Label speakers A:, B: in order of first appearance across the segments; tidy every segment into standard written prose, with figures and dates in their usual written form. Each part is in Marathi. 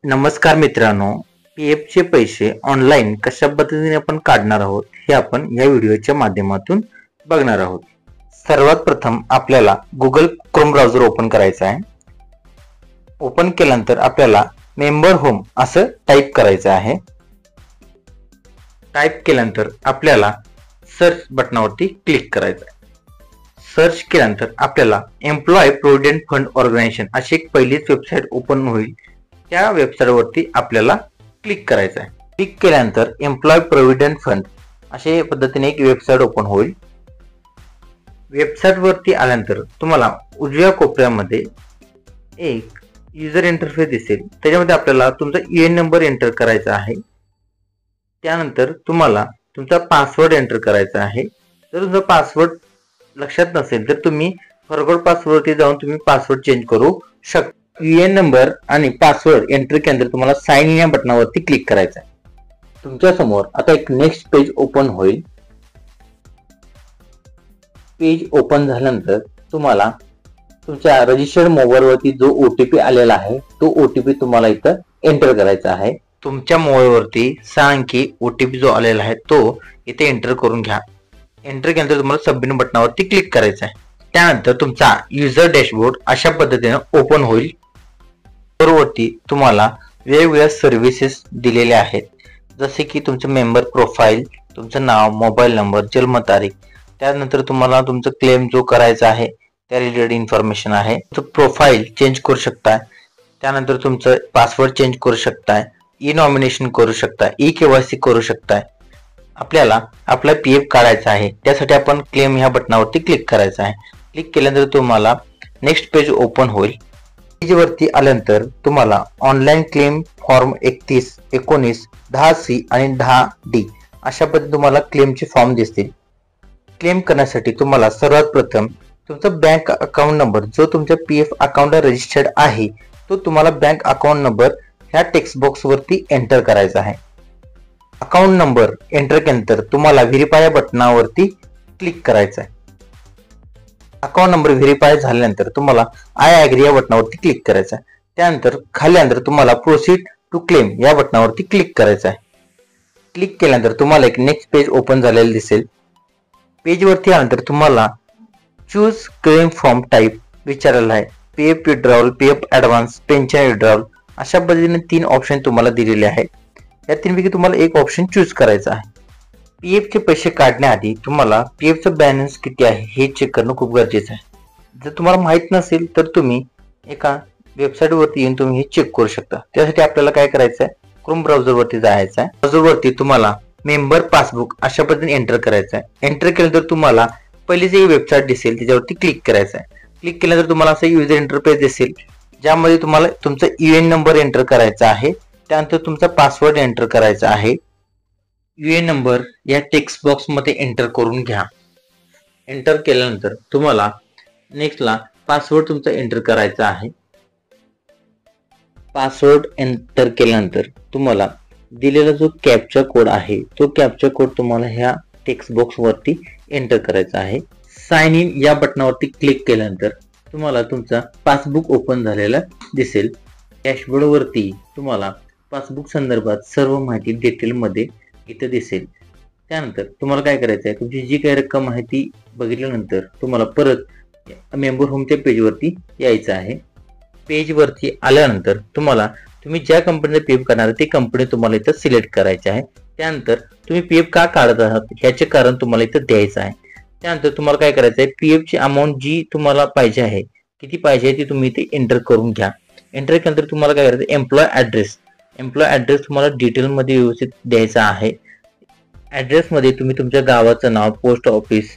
A: नमस्कार मित्रांनो, पीएफ चे पैसे ऑनलाइन कशा पद्धतीने आपण काढणार आहोत हे आपण या व्हिडिओच्या माध्यमातून बघणार आहोत। सर्वात प्रथम आपल्याला गुगल क्रोम ब्राउझर ओपन करायचा आहे। ओपन केल्यानंतर आपल्याला मेंबर होम असं टाइप करायचं आहे। टाइप केल्यानंतर आपल्याला सर्च बटनावरती क्लिक करायचं आहे। सर्च केल्यानंतर आपल्याला एम्प्लॉय प्रोव्हिडंट फंड ऑर्गनायझेशन अशी एक पहिलीच वेबसाईट ओपन होईल। त्या वेबसाईट वरती आपल्याला क्लिक करायचं आहे। क्लिक केल्यानंतर एम्प्लॉय प्रोव्हिडंट फंड अशा पद्धतीने एक वेबसाईट ओपन होईल। वेबसाईट वरती आल्यानंतर तुम्हाला उजव्या कोपऱ्यामध्ये एक यूजर इंटरफेस दिसेल। त्याच्यामध्ये आपल्याला तुमचा यूएन नंबर एंटर करायचा आहे। त्यानंतर तुम्हाला तुमचा पासवर्ड एंटर करायचा आहे। जर तुमचा पासवर्ड लक्षात नसेल तर तुम्ही फॉरगॉट पासवर्ड वरती जाऊन तुम्ही पासवर्ड चेंज करू शकता। यूएन नंबर आणि पासवर्ड एंटर केल्यानंतर तुम्हाला साइन इन या बटनावरती क्लिक करायचं आहे। तुमच्या समोर आता एक नेक्स्ट पेज ओपन होईल। पेज ओपन झाल्यानंतर तुम्हाला तुमच्या रजिस्टर्ड मोबाईल वरती जो ओटीपी आलेला आहे तो ओटीपी तुम्हाला इथं एंटर करायचा आहे। तुमच्या मोबाईल वरती 6 अंकी ओटीपी जो आलेला आहे तो इथे एंटर करून घ्या। एंटर केल्यानंतर तुम्हाला सबमिट बटनावरती क्लिक करायचं आहे। त्यानंतर तुमचा युजर डॅशबोर्ड अशा पद्धतीने ओपन होईल। वरती तुम्हाला वेगवेगळ्या सर्व्हिसेस दिलेल्या आहेत, जसे की तुमचं मेंबर प्रोफाइल, तुमचं नाव, मोबाईल नंबर, जन्मतारीख। त्यानंतर तुम्हाला तुमचं क्लेम जो करायचा आहे त्या रिलेटेड इन्फॉर्मेशन आहे। तुमचं प्रोफाइल चेंज करू शकता। त्यानंतर तुमचं पासवर्ड चेंज करू शकता, ई नॉमिनेशन करू शकता, ई केवायसी करू शकता। आपल्याला आपला पीएफ काढायचा आहे, त्यासाठी आपण क्लेम ह्या बटनावरती क्लिक करायचं आहे। क्लिक केल्यानंतर तुम्हाला नेक्स्ट पेज ओपन होईल। पेज वरती आल्यानंतर तुम्हाला ऑनलाइन क्लेम फॉर्म 31, 19, 10C आणि 10D अशा पद्धतीने तुम्हाला क्लेमचे फॉर्म दिसतील। क्लेम करण्यासाठी तुम्हाला सर्वात प्रथम तुमचा बँक अकाउंट नंबर जो तुमच्या पीएफ अकाउंटला रजिस्टर्ड आहे तो तुम्हाला बँक अकाउंट नंबर ह्या टेक्स्ट बॉक्स वरती एंटर करायचा आहे। अकाउंट नंबर एंटर केल्यानंतर तुम्हाला व्हेरीफाय या बटनावरती क्लिक करायचं आहे। अकाउंट नंबर व्हेरीफाय झाल्यानंतर तुम्हाला आय ॲग्री या बटनावरती क्लिक करायचं आहे। त्यानंतर खाली तुम्हाला प्रोसीड टू क्लेम या बटनावरती क्लिक करायचं आहे। क्लिक केल्यानंतर तुम्हाला एक नेक्स्ट पेज ओपन झालेलं दिसेल। पेज वरती आल्यानंतर तुम्हाला चूज क्लेम फॉर्म टाइप विचारलेला आहे। PF withdrawal, PF advance, pension withdrawal अशा पद्धतीने 3 ऑप्शन तुम्हाला दिलेले आहेत। या 3 पैकी तुम्हाला एक ऑप्शन चूज करायचा आहे। पीएफ चे पैसे काढण्याआधी तुम्हाला पीएफ चा बॅलन्स किती आहे हे चेक करणं खूप गरजेचं आहे। जर तुम्हाला माहित नसेल तर तुम्ही एका वेबसाईट वरती येऊन तुम्ही हे चेक करू शकता। त्यासाठी आपल्याला काय करायचं आहे, क्रोम ब्राउझर वरती जायचं आहे। ब्राउझर वरती तुम्हाला मेंबर पासबुक अशा पद्धतीने एंटर करायचं आहे। एंटर केल्यानंतर तुम्हाला पहिली जी वेबसाईट दिसेल त्याच्यावरती क्लिक करायचं आहे। क्लिक केल्यानंतर तुम्हाला असं युजर इंटरफेस दिसेल, ज्यामध्ये तुम्हाला तुमचा यूएन नंबर एंटर करायचा आहे। त्यानंतर तुमचा पासवर्ड एंटर करायचा आहे। यूएन नंबर या टेक्स्ट बॉक्स मध्ये एंटर करून घ्या। एंटर केल्यानंतर तुम्हाला नेक्स्टला पासवर्ड तुमचा एंटर करायचा आहे। पासवर्ड एंटर केल्यानंतर तुम्हाला दिलेला जो कॅप्चा कोड आहे तो कॅप्चा कोड तुम्हाला ह्या टेक्स्ट बॉक्स वरती एंटर करायचा आहे। साइन इन या बटनावरती क्लिक केल्यानंतर तुम्हाला तुमचा पासबुक ओपन झालेला दिसेल। डॅशबोर्ड वरती तुम्हाला पासबुक संदर्भात सर्व माहिती डिटेल मध्ये इथे दिसेल। त्यानंतर तुम्हाला काय करायचं आहे, तुमची जी काही रक्कम आहे ती बघितल्यानंतर तुम्हाला परत मेंबर होमच्या पेज वरती यायचं आहे। पेज वरती आल्यानंतर तुम्ही ज्या कंपनीचा पीएफ करणार ती कंपनी तुम्हाला इथं सिलेक्ट करायची आहे। त्यानंतर तुम्ही पीएफ का काढत आहात ह्याचे कारण तुम्हाला इथं द्यायचं आहे। त्यानंतर तुम्हाला काय करायचं आहे, पीएफ ची अमाऊंट जी तुम्हाला पाहिजे आहे, किती पाहिजे ती तुम्ही इथे एंटर करून घ्या। एंटर केल्यानंतर तुम्हाला काय करायचं, एम्प्लॉय ॲड्रेस तुम्हाला डिटेल मध्ये व्यवस्थित द्यायचा आहे। ॲड्रेस मध्ये तुम्ही तुमच्या गावाचं नाव, पोस्ट ऑफिस,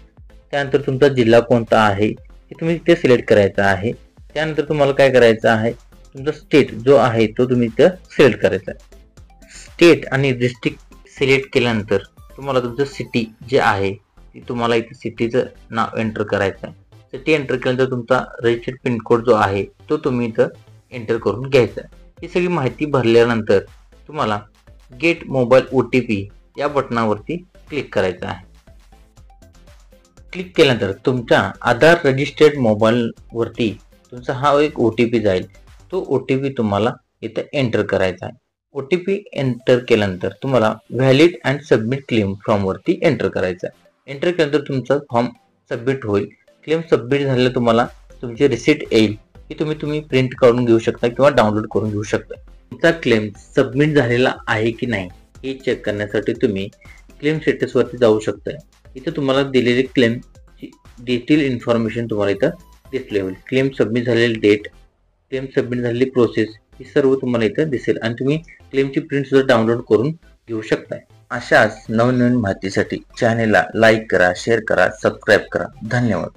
A: त्यानंतर तुमचा जिल्हा कोणता आहे हे तुम्ही इथे सिलेक्ट करायचा आहे। त्यानंतर तुम्हाला काय करायचं आहे, तुमचा स्टेट जो आहे तो तुम्ही इथे सिलेक्ट करायचा आहे। स्टेट आणि डिस्ट्रिक्ट सिलेक्ट केल्यानंतर तुम्हाला तुमचं सिटी जे आहे ती तुम्हाला इथे सिटीचं नाव एंटर करायचं आहे। सिटी एंटर केल्यानंतर तुमचा रजिस्टर्ड पिनकोड जो आहे तो तुम्ही इथं एंटर करून घ्यायचा आहे। ही सगळी माहिती भरल्यानंतर तुम्हाला गेट मोबाईल ओटीपी या बटनावरती क्लिक करायचं आहे। क्लिक केल्यानंतर तुमच्या आधार रजिस्टर्ड मोबाईल वरती तुमचा हा एक ओटीपी जाईल। तो ओटीपी तुम्हाला इथं एंटर करायचा आहे. OTP एंटर केल्यानंतर तुम्हाला valid and submit claim form वरती एंटर करायचा आहे. एंटर केल्यानंतर तुमचा फॉर्म सबमिट होईल. क्लेम सबमिट झालेलं तुम्हाला तुमची रिसिट येईल, की तुम्ही प्रिंट काढून घेऊ शकता किंवा डाउनलोड करून घेऊ शकता. तुमचा क्लेम सबमिट झालेला आहे की नाही हे चेक करण्यासाठी तुम्ही क्लेम स्टेटस वरती जाऊ शकता. इथे तुम्हाला दिलेली क्लेम डिटेल इन्फॉर्मेशन तुम्हाला इथं डिस्प्ले होईल. क्लेम सबमिट झालेली डेट, क्लेम सबमिट झालेली प्रोसेस ही सर्व तुम्हाला इथं दिसेल आणि तुम्ही क्लेमची प्रिंट सुद्धा डाउनलोड करून घेऊ शकताय. अशाच नवनवीन माहितीसाठी चॅनेलला लाईक करा, शेअर करा, सबस्क्राईब करा. धन्यवाद.